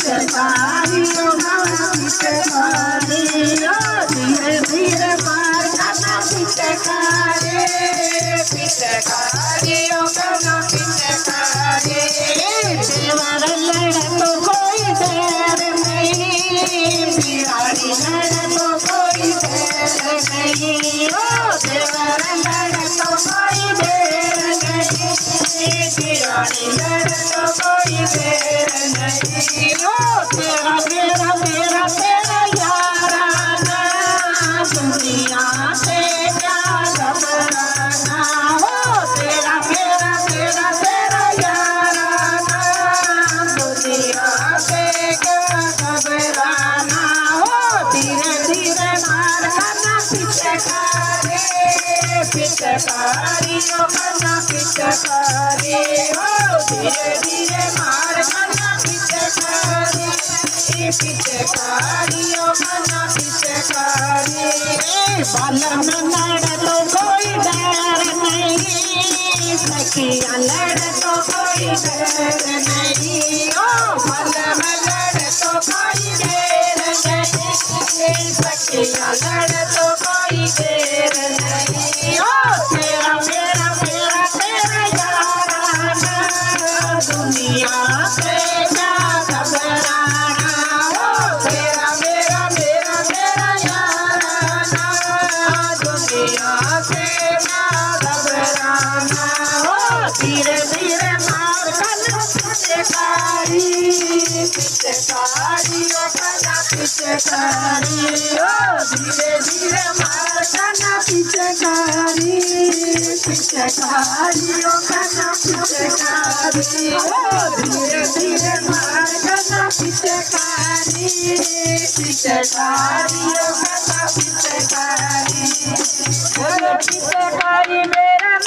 पिचकारियों गाना पिचकारियों धीरे धीरे मार गाना पिचकारी पिचकारियों गाना पिचकारी दीवार लड़े तो कोई देर नहीं बिहारी लड़े तो कोई देर नहीं ओ दीवार लड़े तो कोई देर नहीं बिहारी लड़े तो कोई देर नहीं ओ तेरा मेरा मेरा तेरा याराना दुनिया से क्या घबराना हो तेरा मेरा मेरा तेरा याराना दुनिया से क्या घबराना हो धीरे धीरे मार करना पिचकारी पिचकारियों करना पिचकारी हो धीरे धीरे मार करना पिचकारी पिचकारियों करना पिचकारी बालम लड़ तो कोई डर नहीं सखिया लड़ तो कोई डर नहीं ओ बालम लड़ तो कोई देर नहीं सखिया लड़ तो कोई देर नहीं ओ तेरा मेरा मेरा तेरा याराना दुनिया से क्या घबराना ओ तेरा मेरा मेरा तेरा याराना दुनिया से क्या घबराना ओ धीरे धीरे मार करना पिचकारी पिचकारियों करना पिचकारी ओ धीरे धीरे मार करना पिचकारी पिचकारियों करना पिचकारी ओ धीरे धीरे मार करना पिचकारी पिचकारियों करना पिचकारी पिचकारी मेरा